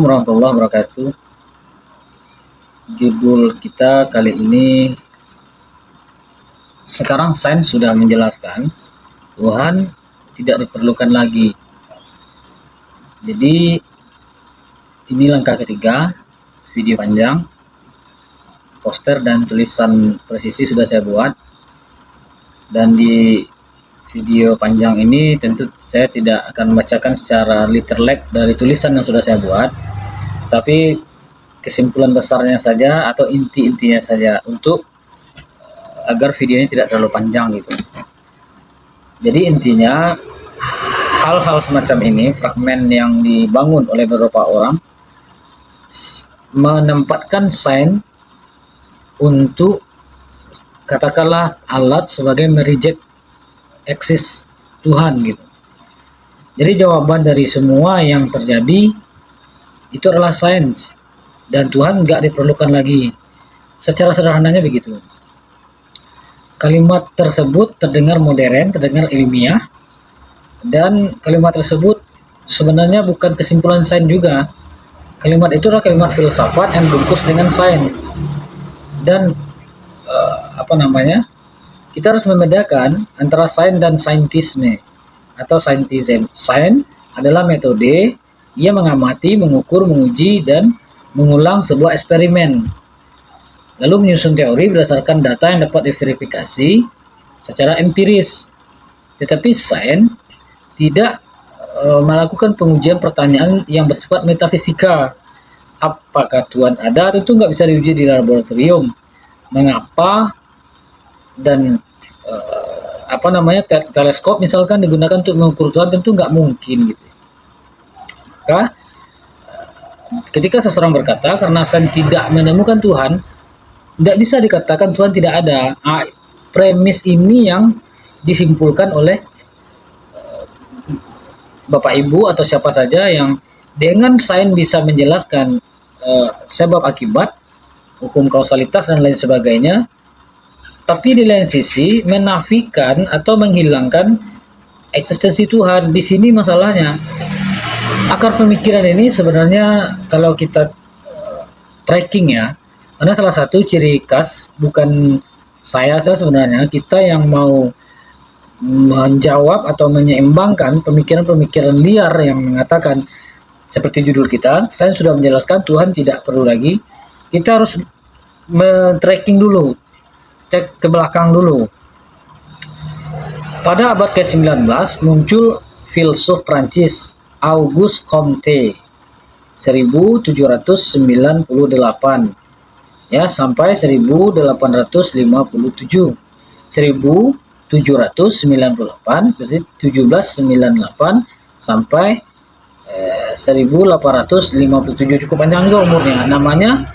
Warahmatullahi wabarakatuh. Judul kita kali ini, sekarang sains sudah menjelaskan Tuhan tidak diperlukan lagi. Jadi ini langkah ketiga, video panjang, poster dan tulisan presisi sudah saya buat. Dan di video panjang ini tentu saya tidak akan membacakan secara literally dari tulisan yang sudah saya buat, tapi kesimpulan besarnya saja atau inti-intinya saja untuk agar videonya tidak terlalu panjang gitu. Jadi intinya hal-hal semacam ini, fragmen yang dibangun oleh beberapa orang menempatkan sains untuk katakanlah alat sebagai mereject eksis Tuhan gitu. Jadi jawaban dari semua yang terjadi itu adalah sains dan Tuhan nggak diperlukan lagi. Secara sederhananya begitu. Kalimat tersebut terdengar modern, terdengar ilmiah, dan kalimat tersebut sebenarnya bukan kesimpulan sains juga. Kalimat itu adalah kalimat filsafat yang bungkus dengan sains. Dan kita harus membedakan antara sains dan saintisme atau scientism. Sains adalah metode ia mengamati, mengukur, menguji, dan mengulang sebuah eksperimen, lalu menyusun teori berdasarkan data yang dapat diverifikasi secara empiris. Tetapi sains tidak melakukan pengujian pertanyaan yang bersifat metafisika. Apakah Tuhan ada? Tentu nggak bisa diuji di laboratorium. Mengapa? Dan teleskop misalkan digunakan untuk mengukur Tuhan, tentu nggak mungkin gitu. Maka ketika seseorang berkata karena sains tidak menemukan Tuhan, nggak bisa dikatakan Tuhan tidak ada. Premis ini yang disimpulkan oleh Bapak Ibu atau siapa saja yang dengan sains bisa menjelaskan sebab akibat, hukum kausalitas dan lain sebagainya, tapi di lain sisi menafikan atau menghilangkan eksistensi Tuhan. Di sini masalahnya. Akar pemikiran ini sebenarnya kalau kita tracking ya, karena salah satu ciri khas bukan saya sebenarnya, kita yang mau menjawab atau menyeimbangkan pemikiran-pemikiran liar yang mengatakan seperti judul kita, saya sudah menjelaskan Tuhan tidak perlu lagi. Kita harus men-tracking dulu, cek ke belakang dulu. Pada abad ke-19 muncul filsuf Prancis Auguste Comte 1798 ya sampai 1857. 1798 berarti 1798 sampai 1857, cukup panjang juga umurnya. Namanya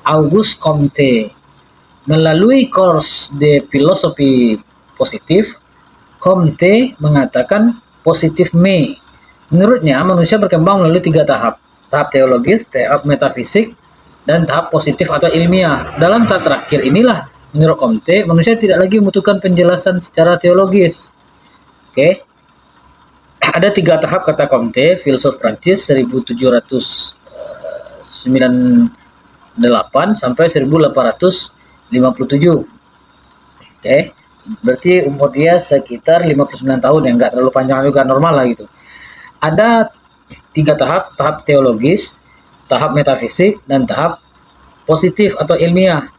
Auguste Comte. Melalui course de filosofi positif, Comte mengatakan positifme. Menurutnya, manusia berkembang melalui 3 tahap. Tahap teologis, tahap metafisik, dan tahap positif atau ilmiah. Dalam tahap terakhir inilah, menurut Comte, manusia tidak lagi membutuhkan penjelasan secara teologis. Oke. Ada 3 tahap kata Comte, filsuf Prancis 1798 sampai 1857. Oke. Berarti umur dia sekitar 59 tahun ya, nggak terlalu panjang juga, normal lah gitu. Ada 3 tahap, tahap teologis, tahap metafisik, dan tahap positif atau ilmiah.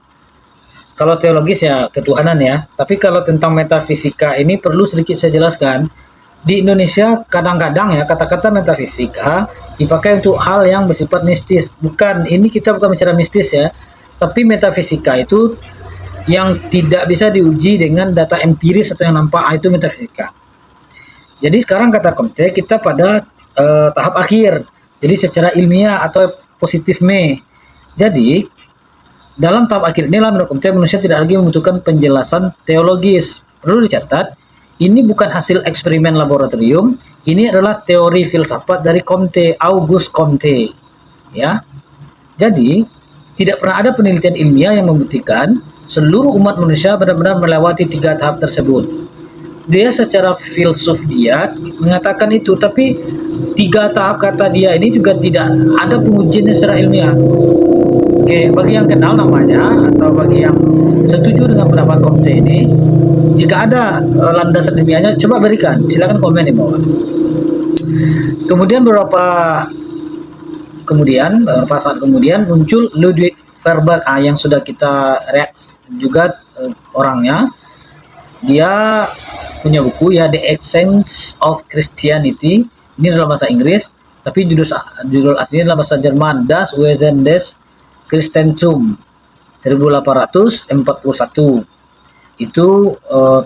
Kalau teologis ya ketuhanan ya, tapi kalau tentang metafisika ini perlu sedikit saya jelaskan. Di Indonesia kadang-kadang ya kata-kata metafisika dipakai untuk hal yang bersifat mistis. Ini kita bukan bicara mistis ya, tapi metafisika itu yang tidak bisa diuji dengan data empiris atau yang nampak, itu metafisika. Jadi sekarang kata Comte kita pada tahap akhir. Jadi secara ilmiah atau positifme. Jadi dalam tahap akhir inilah menurut Comte manusia tidak lagi membutuhkan penjelasan teologis. Perlu dicatat, ini bukan hasil eksperimen laboratorium, ini adalah teori filsafat dari Comte, Auguste Comte. Ya. Jadi tidak pernah ada penelitian ilmiah yang membuktikan seluruh umat manusia benar-benar melewati 3 tahap tersebut. dia secara filsuf dia mengatakan itu, tapi 3 tahap kata dia ini juga tidak ada pengujiannya secara ilmiah. Oke, bagi yang kenal namanya atau bagi yang setuju dengan pendapat Comte ini, jika ada landasan ilmiahnya, coba berikan, silakan komen di bawah. Kemudian beberapa saat kemudian muncul Ludwig Feuerbach yang sudah kita reaksi juga orangnya. Dia punya buku ya, The Essence of Christianity. Ini dalam bahasa Inggris, tapi judul aslinya dalam bahasa Jerman, Das Wesen des Christentum 1841. Itu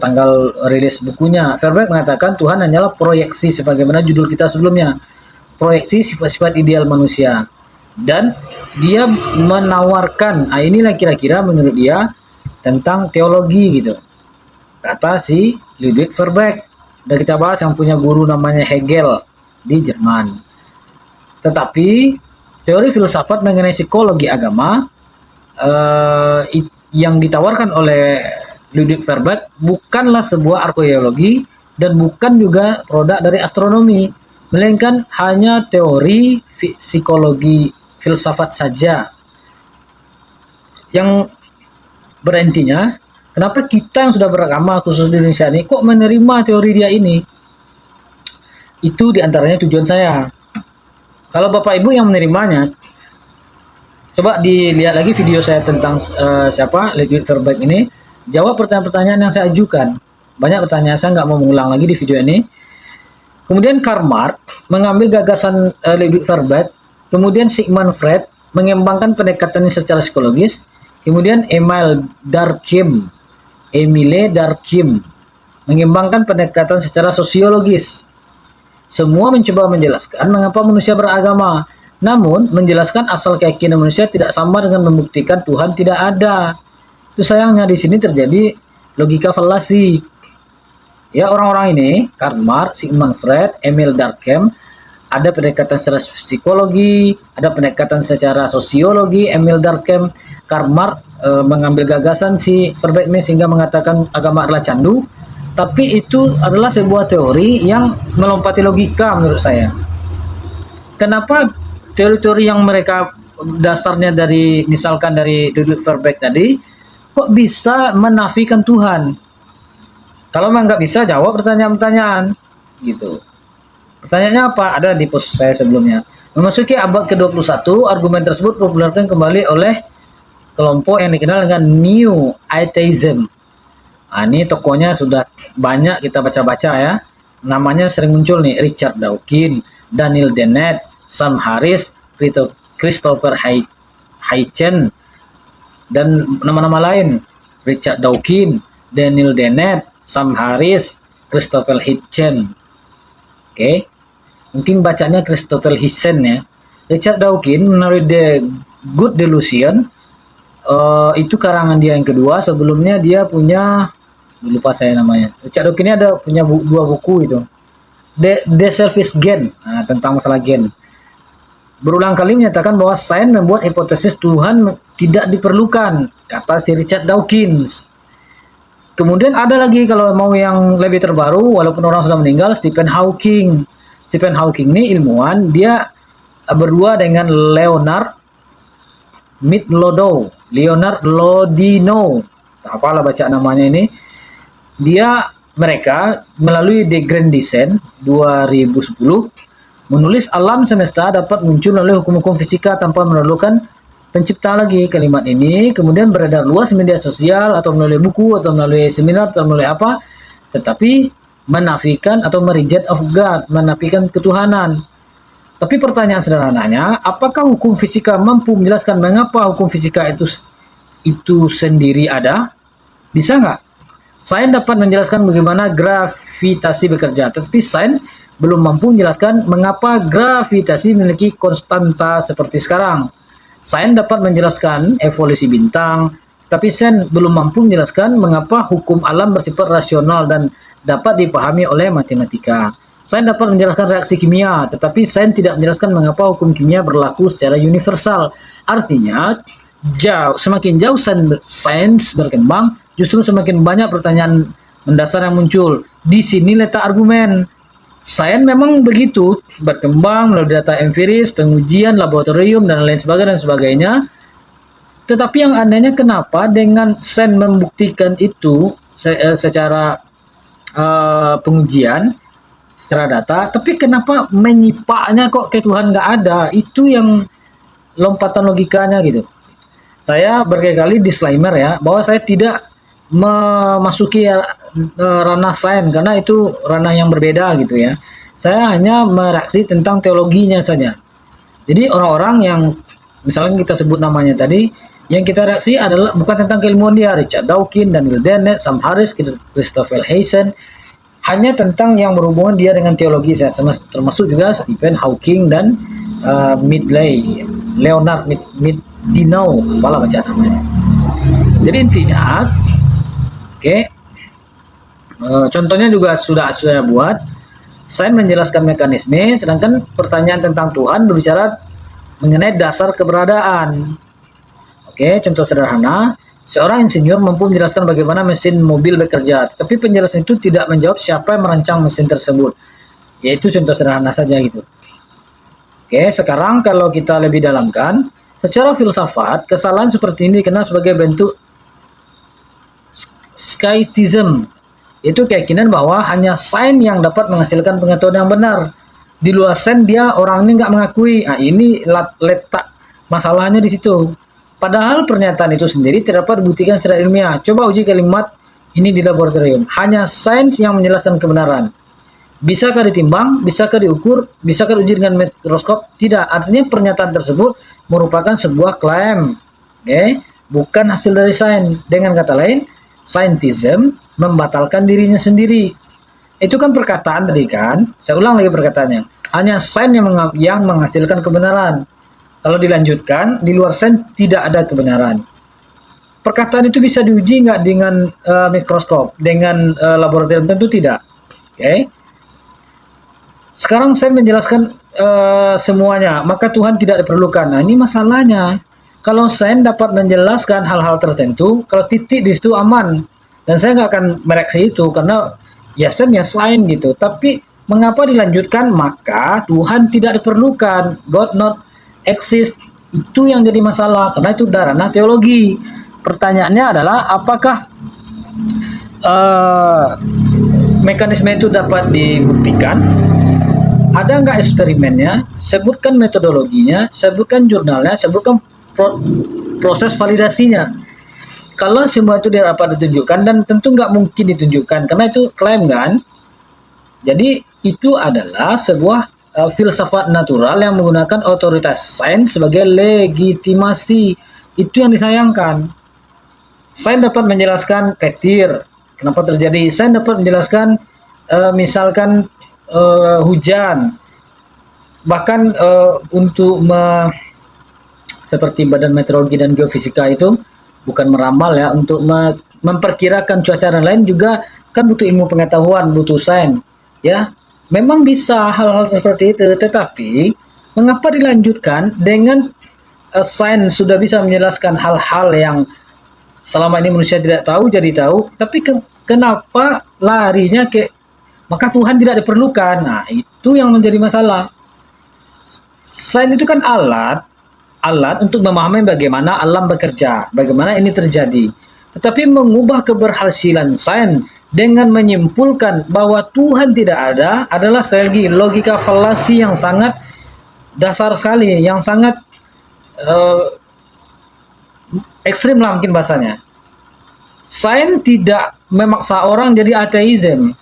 tanggal rilis bukunya. Feuerbach mengatakan Tuhan hanyalah proyeksi, sebagaimana judul kita sebelumnya, proyeksi sifat-sifat ideal manusia. Dan dia menawarkan, inilah kira-kira menurut dia tentang teologi gitu, kata si Ludwig Feuerbach. Dan kita bahas yang punya guru namanya Hegel di Jerman. Tetapi teori filsafat mengenai psikologi agama yang ditawarkan oleh Ludwig Feuerbach bukanlah sebuah arkeologi dan bukan juga produk dari astronomi, melainkan hanya teori psikologi filsafat saja. Yang berintinya, kenapa kita yang sudah beragama khusus di Indonesia ini kok menerima teori dia ini? Itu diantaranya tujuan saya. Kalau Bapak Ibu yang menerimanya, coba dilihat lagi video saya tentang siapa Ludwig Feuerbach ini. Jawab pertanyaan-pertanyaan yang saya ajukan. Banyak pertanyaan, saya nggak mau mengulang lagi di video ini. Kemudian Karl Marx mengambil gagasan Ludwig Feuerbach. Kemudian Sigmund Freud mengembangkan pendekatannya secara psikologis. Kemudian Emile Durkheim mengembangkan pendekatan secara sosiologis. Semua mencoba menjelaskan mengapa manusia beragama. Namun, menjelaskan asal keyakinan manusia tidak sama dengan membuktikan Tuhan tidak ada. Itu sayangnya di sini terjadi logika falasi. Ya, orang-orang ini, Karl Marx, Sigmund Freud, Emile Durkheim, ada pendekatan secara psikologi, ada pendekatan secara sosiologi. Emile Durkheim, Karl Marx mengambil gagasan si Feuerbach ini sehingga mengatakan agama adalah candu. Tapi itu adalah sebuah teori yang melompati logika menurut saya. Kenapa teori-teori yang mereka dasarnya dari, misalkan dari Ludwig Feuerbach tadi, kok bisa menafikan Tuhan? Kalau memang nggak bisa, jawab pertanyaan-pertanyaan gitu. Pertanyaannya apa? Ada di post saya sebelumnya. Memasuki abad ke-21, argumen tersebut dipopulerkan kembali oleh kelompok yang dikenal dengan New Atheism. Ini tokonya sudah banyak kita baca-baca ya. Namanya sering muncul nih, Richard Dawkins, Daniel Dennett, Sam Harris, Christopher Hitchens, dan nama-nama lain. Richard Dawkins, Daniel Dennett, Sam Harris, Christopher Hitchens. Oke. Mungkin bacanya Christopher Hitchens ya. Richard Dawkins melalui The Good Delusion, itu karangan dia yang kedua. Sebelumnya dia punya, lupa saya namanya. Richard Dawkins ini ada punya 2 buku itu. The Selfish Gen, tentang masalah gen. Berulang kali menyatakan bahwa sains membuat hipotesis Tuhan tidak diperlukan, kata si Richard Dawkins. Kemudian ada lagi, kalau mau yang lebih terbaru, walaupun orang sudah meninggal, Stephen Hawking. Stephen Hawking ini ilmuwan, dia berdua dengan Leonard Lodino, apalah baca namanya ini. Mereka melalui The Grand Design 2010 menulis alam semesta dapat muncul melalui hukum-hukum fisika tanpa memerlukan pencipta lagi. Kalimat ini kemudian beredar luas di media sosial atau melalui buku atau melalui seminar atau melalui apa, tetapi menafikan atau reject of God, menafikan ketuhanan. Tapi pertanyaan sederhananya, apakah hukum fisika mampu menjelaskan mengapa hukum fisika itu sendiri ada? Bisa nggak? Sains dapat menjelaskan bagaimana gravitasi bekerja, tetapi sains belum mampu menjelaskan mengapa gravitasi memiliki konstanta seperti sekarang. Sains dapat menjelaskan evolusi bintang, tetapi sains belum mampu menjelaskan mengapa hukum alam bersifat rasional dan dapat dipahami oleh matematika. Sains dapat menjelaskan reaksi kimia, tetapi sains tidak menjelaskan mengapa hukum kimia berlaku secara universal. Artinya, semakin jauh sains berkembang, justru semakin banyak pertanyaan mendasar yang muncul. Di sini letak argumen. Sains memang begitu, berkembang melalui data empiris, pengujian, laboratorium, dan lain sebagainya. Tetapi yang anehnya kenapa dengan sains membuktikan itu secara pengujian, secara data, tapi kenapa menyipaknya kok ke Tuhan nggak ada? Itu yang lompatan logikanya gitu. Saya berkali-kali disclaimer ya, bahwa saya tidak memasuki ranah sains karena itu ranah yang berbeda gitu ya. Saya hanya mereaksi tentang teologinya saja. Jadi orang-orang yang misalnya kita sebut namanya tadi, yang kita reaksi adalah bukan tentang keilmuan dia, Richard Dawkins, Daniel Dennett, Sam Harris, Christopher Hitchens, hanya tentang yang berhubungan dia dengan teologi saya, termasuk juga Stephen Hawking dan Leonard Mlodinow, apalah baca namanya. Jadi intinya, contohnya juga sudah saya buat. Saya menjelaskan mekanisme, sedangkan pertanyaan tentang Tuhan berbicara mengenai dasar keberadaan. Contoh sederhana, seorang insinyur mampu menjelaskan bagaimana mesin mobil bekerja, tetapi penjelasan itu tidak menjawab siapa yang merancang mesin tersebut. Yaitu contoh sederhana saja gitu. Sekarang kalau kita lebih dalamkan, secara filsafat, kesalahan seperti ini dikenal sebagai bentuk skeptisism. Itu keyakinan bahwa hanya sains yang dapat menghasilkan pengetahuan yang benar. Di luar sains dia orang ini nggak mengakui. Nah, ini letak masalahnya di situ. Padahal pernyataan itu sendiri tidak dapat dibuktikan secara ilmiah. Coba uji kalimat ini di laboratorium. Hanya sains yang menjelaskan kebenaran. Bisakah ditimbang? Bisakah diukur? Bisakah diuji dengan mikroskop? Tidak. Artinya pernyataan tersebut merupakan sebuah klaim. Bukan hasil dari sains. Dengan kata lain, scientism membatalkan dirinya sendiri. Itu kan perkataan tadi kan? Saya ulang lagi perkataannya. Hanya sains yang menghasilkan kebenaran. Kalau dilanjutkan, di luar sains tidak ada kebenaran. Perkataan itu bisa diuji nggak dengan mikroskop, dengan laboratorium? Tentu tidak. Sekarang saya menjelaskan semuanya, maka Tuhan tidak diperlukan. Nah, ini masalahnya. Kalau sains dapat menjelaskan hal-hal tertentu, kalau titik di situ aman. Dan saya nggak akan mereaksi itu, karena ya sains gitu. Tapi mengapa dilanjutkan? Maka Tuhan tidak diperlukan. God not exist. Itu yang jadi masalah, karena itu ranah teologi. Pertanyaannya adalah apakah mekanisme itu dapat dibuktikan? Ada nggak eksperimennya? Sebutkan metodologinya, sebutkan jurnalnya, sebutkan proses validasinya. Kalau semua itu tidak dapat ditunjukkan, dan tentu nggak mungkin ditunjukkan, karena itu klaim kan. Jadi itu adalah sebuah filsafat natural yang menggunakan otoritas sains sebagai legitimasi. Itu yang disayangkan. Sains dapat menjelaskan petir, kenapa terjadi. Sains dapat menjelaskan misalkan hujan. Bahkan untuk seperti Badan Meteorologi dan Geofisika itu bukan meramal ya, untuk memperkirakan cuaca dan lain juga kan butuh ilmu pengetahuan, butuh sains ya. Memang bisa hal-hal seperti itu, tetapi mengapa dilanjutkan dengan sains sudah bisa menjelaskan hal-hal yang selama ini manusia tidak tahu jadi tahu, tapi kenapa larinya ke maka Tuhan tidak diperlukan? Nah, itu yang menjadi masalah. Sains itu kan alat untuk memahami bagaimana alam bekerja, bagaimana ini terjadi. Tetapi mengubah keberhasilan sains dengan menyimpulkan bahwa Tuhan tidak ada adalah sekali lagi logika falasi yang sangat dasar sekali, yang sangat ekstrim lah mungkin bahasanya. Sains tidak memaksa orang jadi ateisme.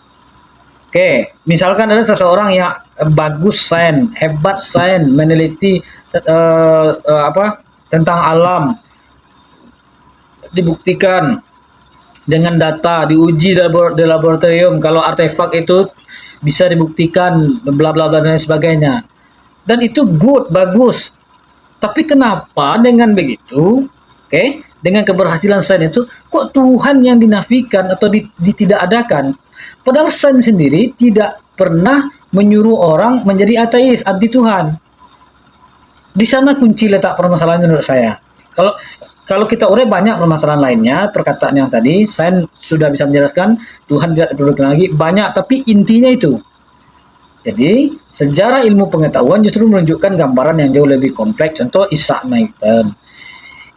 Misalkan ada seseorang yang bagus sains, hebat sains, meneliti tentang alam, dibuktikan dengan data, diuji di laboratorium, kalau artefak itu bisa dibuktikan, bla bla bla dan sebagainya. Dan itu good, bagus. Tapi kenapa dengan begitu, dengan keberhasilan sains itu, kok Tuhan yang dinafikan atau tidak adakan? Padahal sains sendiri tidak pernah menyuruh orang menjadi ateis, anti Tuhan. Di sana kunci letak permasalahan menurut saya. Kalau kalau kita urai banyak permasalahan lainnya, perkataan yang tadi, sains sudah bisa menjelaskan Tuhan tidak diperlukan lagi, banyak, tapi intinya itu. Jadi, sejarah ilmu pengetahuan justru menunjukkan gambaran yang jauh lebih kompleks. Contoh Isaac Newton.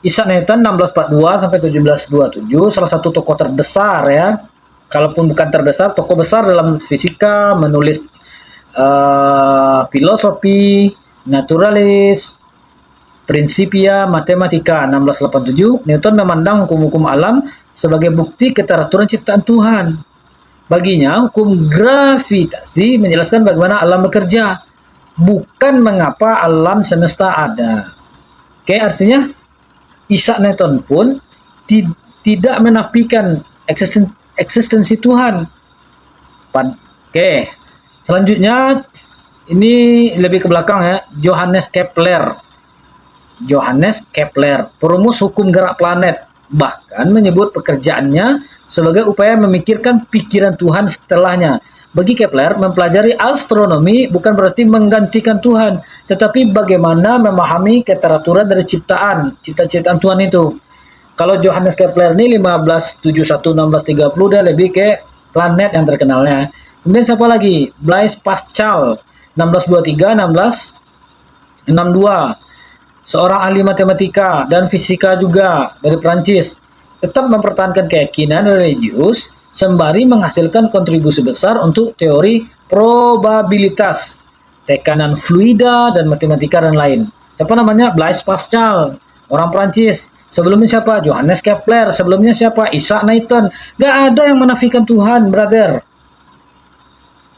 Isaac Newton 1642 sampai 1727, salah satu tokoh terbesar ya. Kalaupun bukan terbesar, tokoh besar dalam fisika, menulis filosofi, naturalis, Principia Mathematica 1687. Newton memandang hukum-hukum alam sebagai bukti keteraturan ciptaan Tuhan. Baginya, hukum gravitasi menjelaskan bagaimana alam bekerja, bukan mengapa alam semesta ada. Oke, artinya Isaac Newton pun tidak menafikan eksistensi Tuhan. Oke, selanjutnya ini lebih ke belakang ya, Johannes Kepler, perumus hukum gerak planet, bahkan menyebut pekerjaannya sebagai upaya memikirkan pikiran Tuhan setelahnya. Bagi Kepler, mempelajari astronomi bukan berarti menggantikan Tuhan, tetapi bagaimana memahami keteraturan dari ciptaan Tuhan itu. Kalau Johannes Kepler ini 1571-1630, dia lebih ke planet yang terkenalnya. Kemudian siapa lagi? Blaise Pascal 1623-1662, seorang ahli matematika dan fisika juga dari Prancis, tetap mempertahankan keyakinan religius sembari menghasilkan kontribusi besar untuk teori probabilitas, tekanan fluida, dan matematika dan lain. Siapa namanya? Blaise Pascal, orang Prancis. Sebelumnya siapa? Johannes Kepler. Sebelumnya siapa? Isaac Newton. Gak ada yang menafikan Tuhan, brother.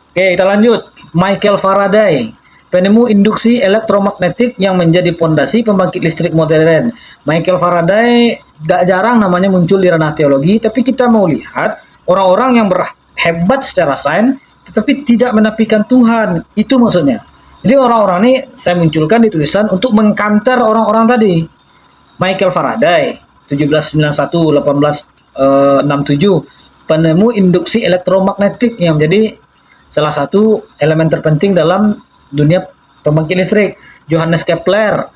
Oke, kita lanjut. Michael Faraday, penemu induksi elektromagnetik yang menjadi pondasi pembangkit listrik modern. Michael Faraday gak jarang namanya muncul di ranah teologi, tapi kita mau lihat orang-orang yang hebat secara sains, tetapi tidak menafikan Tuhan. Itu maksudnya. Jadi orang-orang ini saya munculkan di tulisan untuk mengkanter orang-orang tadi. Michael Faraday, 1791-1867, penemu induksi elektromagnetik yang menjadi salah satu elemen terpenting dalam dunia pembangkit listrik. Johannes Kepler,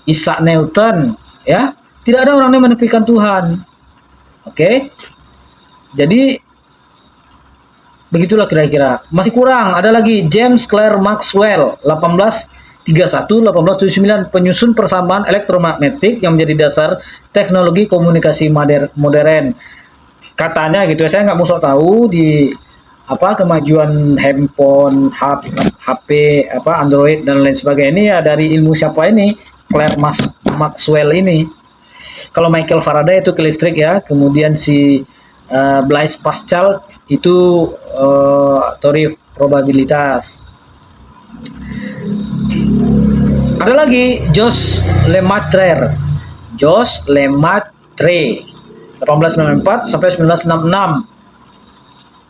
Isaac Newton, ya, tidak ada orang yang menepikan Tuhan. Oke, jadi begitulah kira-kira. Masih kurang, ada lagi James Clerk Maxwell, 1831-1879, penyusun persamaan elektromagnetik yang menjadi dasar teknologi komunikasi modern. Katanya gitu ya, saya nggak mau sok tahu di kemajuan handphone, HP, Android dan lain sebagainya ini ya dari ilmu siapa ini? Clerk Maxwell ini. Kalau Michael Faraday itu ke listrik ya, kemudian si Blaise Pascal itu teori probabilitas. Ada lagi Jos Lemaitre, 1894 sampai 1966.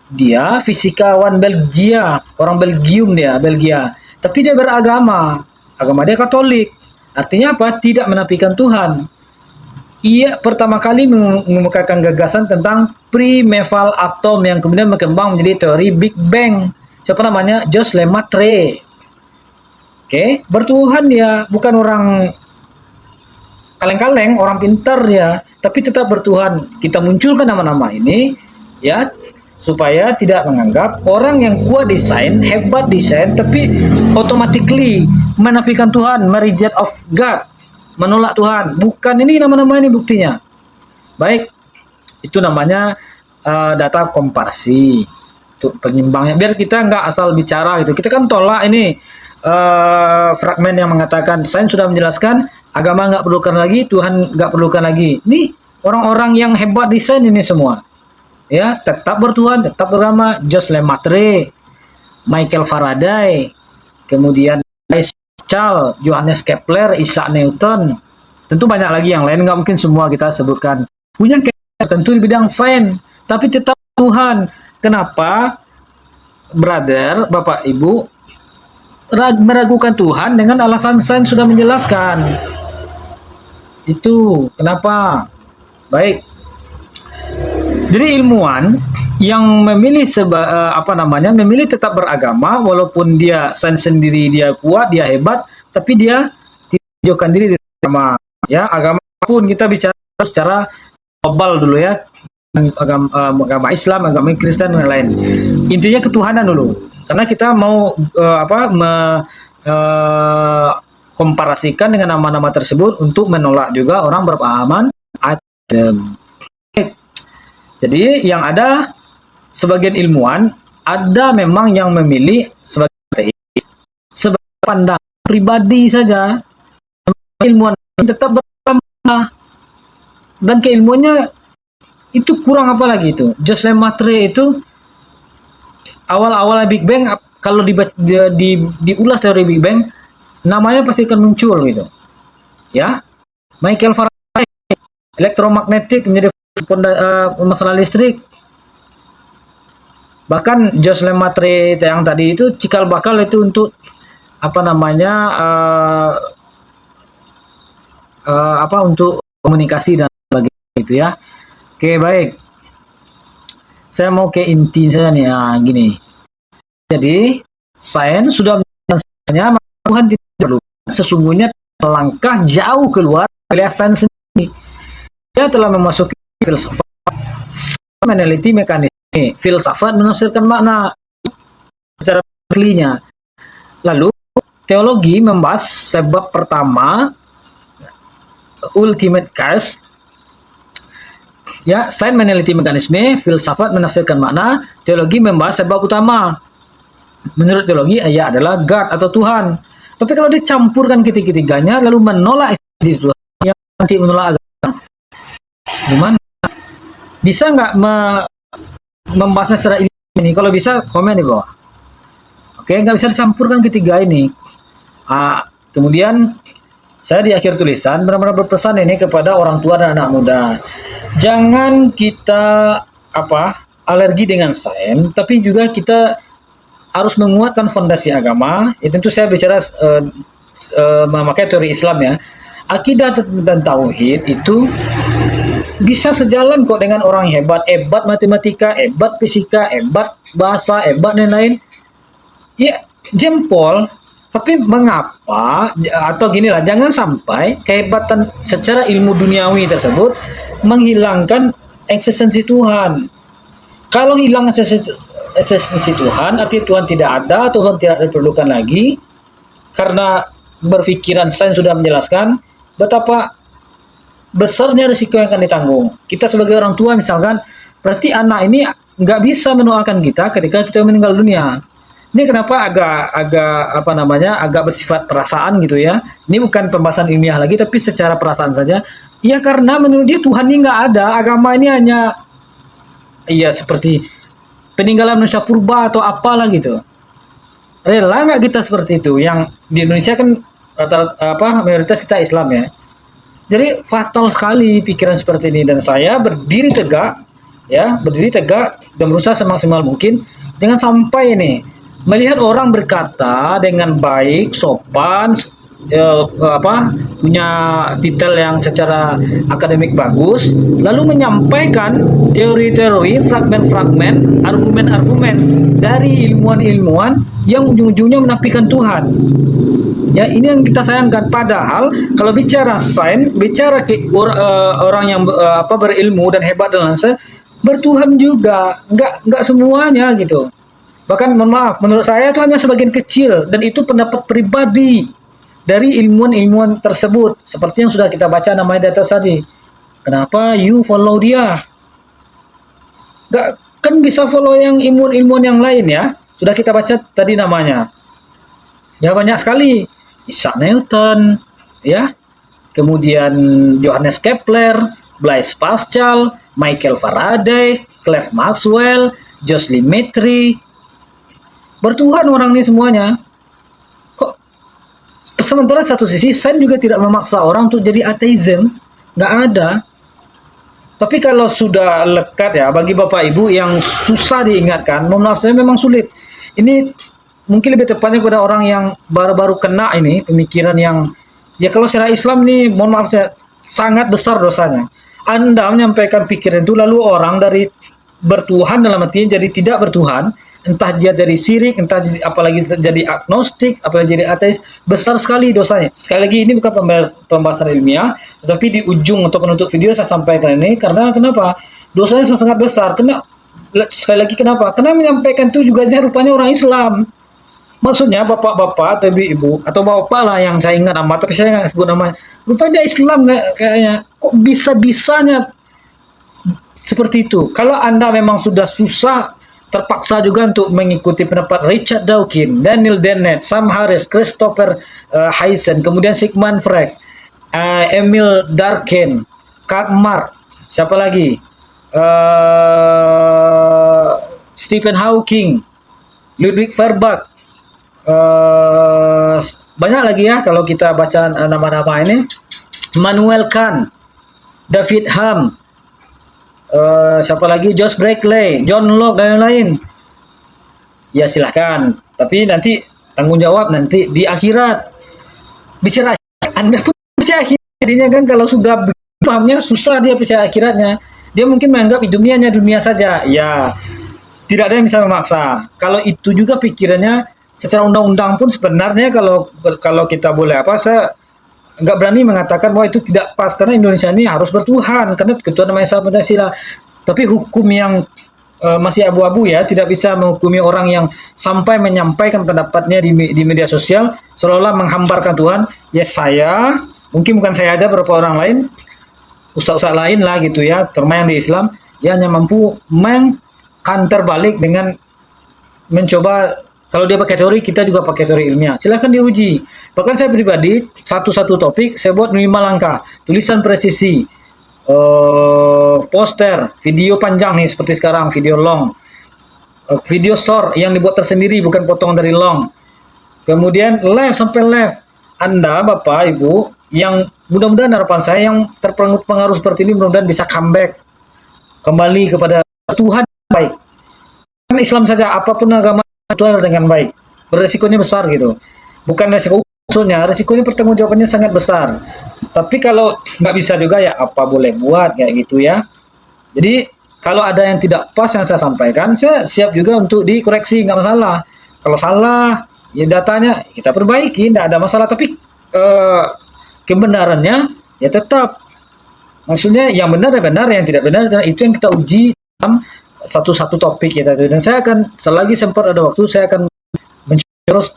Dia fisikawan Belgia, orang Belgium Belgia. Tapi dia beragama. Agama dia Katolik. Artinya apa? Tidak menafikan Tuhan. Ia pertama kali mengemukakan gagasan tentang primeval atom yang kemudian berkembang menjadi teori Big Bang. Siapa namanya? Jos Lemaitre. Oke, bertuhan dia, bukan orang kaleng-kaleng, orang pintar ya, tapi tetap bertuhan. Kita munculkan nama-nama ini ya, supaya tidak menganggap orang yang kuat desain, hebat desain, tapi automatically menafikan Tuhan, mereject of God, menolak Tuhan. Bukan, ini nama-nama ini buktinya. Baik, itu namanya data komparasi, untuk penyimbangnya. Biar kita nggak asal bicara gitu. Kita kan tolak ini fragmen yang mengatakan sains sudah menjelaskan, agama nggak perlukan lagi, Tuhan nggak perlukan lagi. Ini orang-orang yang hebat desain ini semua. Ya, tetap bertuhan, tetap beragama. Jos Lemaitre, Michael Faraday, kemudian Pascal, Johannes Kepler, Isaac Newton, tentu banyak lagi yang lain, nggak mungkin semua kita sebutkan. Punya tentu di bidang sains, tapi tetap Tuhan. Kenapa, brother, bapak, ibu, meragukan Tuhan dengan alasan sains sudah menjelaskan? Itu kenapa. Baik. Jadi ilmuwan yang memilih memilih tetap beragama walaupun dia sains sendiri dia kuat, dia hebat, tapi dia tidak menjauhkan diri dari agama. Ya, agama pun kita bicara secara global dulu ya, agama Islam, agama Kristen dan lain. Intinya ketuhanan dulu. Karena kita mau komparasikan dengan nama-nama tersebut untuk menolak juga orang berpahaman ateisme. Jadi yang ada sebagian ilmuwan ada memang yang memilih sebagai ateis sebagai pandangan pribadi saja. Ilmuwan tetap beragama dan keilmuannya itu kurang apa lagi itu. Jocelyn Matre itu awal-awal Big Bang, kalau diulas teori Big Bang, namanya pasti akan muncul gitu. Ya, Michael Faraday, elektromagnetik menjadi masalah listrik. Bahkan Jocelyn Matre yang tadi itu cikal bakal itu untuk apa namanya untuk komunikasi dan sebagainya itu ya. Oke, baik. Saya mau ke inti saja nih. Gini. Jadi, sains sudah menjelaskannya Tuhan tidak perlu. Sesungguhnya melangkah jauh keluar wilayah sains sendiri. Dia telah memasuki filsafat, meneliti mekanisme. Filsafat menafsirkan makna secara ahlinya. Lalu, teologi membahas sebab pertama, ultimate cause. Ya, sains meneliti mekanisme, filsafat menafsirkan makna, teologi membahas sebab utama. Menurut teologi, ia adalah God atau Tuhan. Tapi kalau dicampurkan ketiga-tiganya, lalu menolak eksistensi Tuhan, yang nanti menolak agama, gimana? Bisa nggak membahasnya secara ilmiah ini? Kalau bisa, komen di bawah. Oke, nggak bisa dicampurkan ketiga ini. Kemudian, saya di akhir tulisan benar-benar berpesan ini kepada orang tua dan anak muda. Jangan kita alergi dengan sains, tapi juga kita harus menguatkan fondasi agama. Ya, tentu saya bicara memakai teori Islam ya. Akidah dan tauhid itu bisa sejalan kok dengan orang hebat matematika, hebat fisika, hebat bahasa, hebat dan lain. Ya, jempol. Tapi mengapa, atau ginilah, jangan sampai kehebatan secara ilmu duniawi tersebut menghilangkan eksistensi Tuhan. Kalau hilang eksistensi Tuhan, artinya Tuhan tidak ada, Tuhan tidak diperlukan lagi, karena berpikiran sains sudah menjelaskan betapa besarnya risiko yang akan ditanggung. Kita sebagai orang tua misalkan, berarti anak ini nggak bisa mendoakan kita ketika kita meninggal dunia. Ini kenapa agak bersifat perasaan gitu ya. Ini bukan pembahasan ilmiah lagi, tapi secara perasaan saja. Ya karena menurut dia Tuhan ini nggak ada, agama ini hanya seperti peninggalan manusia purba atau apalah gitu. Rela nggak kita seperti itu? Yang di Indonesia kan mayoritas kita Islam ya. Jadi fatal sekali pikiran seperti ini, dan saya berdiri tegak dan berusaha semaksimal mungkin jangan sampai ini melihat orang berkata dengan baik, sopan, punya titel yang secara akademik bagus, lalu menyampaikan teori-teori, fragmen-fragmen, argumen-argumen dari ilmuwan-ilmuwan yang ujung-ujungnya menafikan Tuhan. Ya, ini yang kita sayangkan. Padahal kalau bicara sains, bicara orang yang berilmu dan hebat dan lain-lain, bertuhan juga, nggak semuanya gitu. Bahkan mohon maaf, menurut saya itu hanya sebagian kecil, dan itu pendapat pribadi dari ilmuwan-ilmuwan tersebut, seperti yang sudah kita baca namanya di atas tadi. Kenapa you follow dia? Nggak, kan bisa follow yang ilmuwan-ilmuwan yang lain ya. Sudah kita baca tadi namanya. Ya banyak sekali. Isaac Newton, ya. Kemudian Johannes Kepler, Blaise Pascal, Michael Faraday, Clerk Maxwell, Jocelyn Matre. Bertuhan orang ini semuanya. Kok sementara satu sisi sains juga tidak memaksa orang untuk jadi ateisme, nggak ada. Tapi kalau sudah lekat ya, bagi bapak ibu yang susah diingatkan, mohon maaf saya memang sulit. Ini mungkin lebih tepatnya kepada orang yang baru-baru kena ini pemikiran yang ya kalau secara Islam ini mohon maaf saya sangat besar dosanya. Anda menyampaikan pikiran itu lalu orang dari bertuhan dalam artinya jadi tidak bertuhan, entah dia dari syirik, entah apalagi jadi agnostik, apalagi jadi ateis, besar sekali dosanya. Sekali lagi ini bukan pembahasan ilmiah, tetapi di ujung untuk penutup video saya sampaikan ini karena kenapa? Dosanya sangat besar. Sekali lagi kenapa? Karena menyampaikan itu juga rupanya orang Islam. Maksudnya bapak-bapak atau ibu-ibu atau bapak lah yang saya ingat nama, tapi saya nggak sebut namanya. Rupanya dia Islam kayaknya. Kok bisa-bisanya seperti itu? Kalau Anda memang sudah susah, terpaksa juga untuk mengikuti pendapat Richard Dawkins, Daniel Dennett, Sam Harris, Christopher Haysen, kemudian Sigmund Freud, Emil Durkheim, Karl Marx, siapa lagi? Stephen Hawking, Ludwig Feuerbach, banyak lagi ya kalau kita baca nama-nama ini. Immanuel Kant, David Hume, siapa lagi? George Berkeley, John Locke dan lain-lain. Ya silahkan, tapi nanti tanggung jawab nanti di akhirat. Bicara Anda pun percaya akhirnya kan, kalau sudah pahamnya susah dia percaya akhiratnya. Dia mungkin menganggap hidupnya hanya dunia saja. Ya, tidak ada yang bisa memaksa. Kalau itu juga pikirannya secara undang-undang pun sebenarnya kalau kita boleh saya nggak berani mengatakan bahwa itu tidak pas karena Indonesia ini harus bertuhan karena ketuhanan Maha Esa Pancasila. Tapi hukum yang masih abu-abu ya, tidak bisa menghukumi orang yang sampai menyampaikan pendapatnya di media sosial seolah-olah menghambarkan Tuhan. Ya saya, mungkin bukan saya aja, beberapa orang lain, ustaz-ustaz lain lah gitu ya, terutama yang di Islam, ya hanya mampu mengkanter balik dengan mencoba. Kalau dia pakai teori, kita juga pakai teori ilmiah. Silahkan diuji. Bahkan saya pribadi, satu-satu topik, saya buat 5 langkah. Tulisan presisi, poster, video panjang nih, seperti sekarang, video long. Video short yang dibuat tersendiri, bukan potongan dari long. Kemudian live sampai live. Anda, Bapak, Ibu, yang mudah-mudahan harapan saya yang terpengaruh seperti ini, mudah-mudahan bisa comeback. Kembali kepada Tuhan baik. Bukan Islam saja, apapun agama, Tuhan dengan baik, beresikonya besar gitu. Bukan resiko usulnya, resikonya pertanggungjawabannya sangat besar. Tapi kalau nggak bisa juga ya apa boleh buat kayak gitu ya. Jadi kalau ada yang tidak pas yang saya sampaikan, saya siap juga untuk dikoreksi, nggak masalah. Kalau salah, ya datanya kita perbaiki, nggak ada masalah. Tapi kebenarannya ya tetap. Maksudnya yang benar ya benar, yang tidak benar itu yang kita uji dalam satu-satu topik kita itu. Dan saya akan selagi sempat ada waktu saya akan terus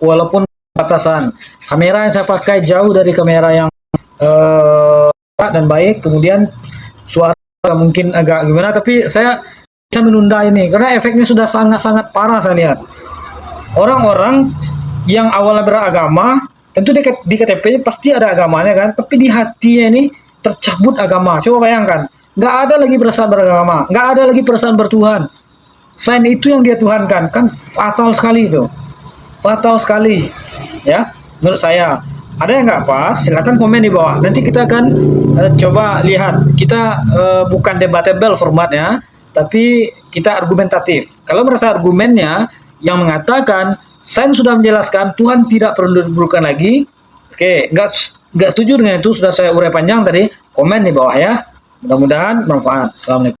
walaupun batasan kamera yang saya pakai jauh dari kamera yang dan baik, kemudian suara mungkin agak gimana, tapi saya bisa menunda ini karena efeknya sudah sangat-sangat parah. Saya lihat orang-orang yang awalnya beragama, tentu di KTP-nya pasti ada agamanya kan, tapi di hatinya ini tercabut agama. Coba bayangkan, nggak ada lagi perasaan beragama, nggak ada lagi perasaan bertuhan. Sign itu yang dia tuhankan, kan fatal sekali itu, fatal sekali, ya. Menurut saya, ada yang nggak pas, silakan komen di bawah. Nanti kita akan coba lihat. Kita bukan debatable formatnya, tapi kita argumentatif. Kalau merasa argumennya yang mengatakan, sign sudah menjelaskan Tuhan tidak perlu diperlukan lagi. Oke, nggak setuju dengan itu, sudah saya urai panjang tadi. Komen di bawah ya. Mudah-mudahan bermanfaat. Assalamualaikum.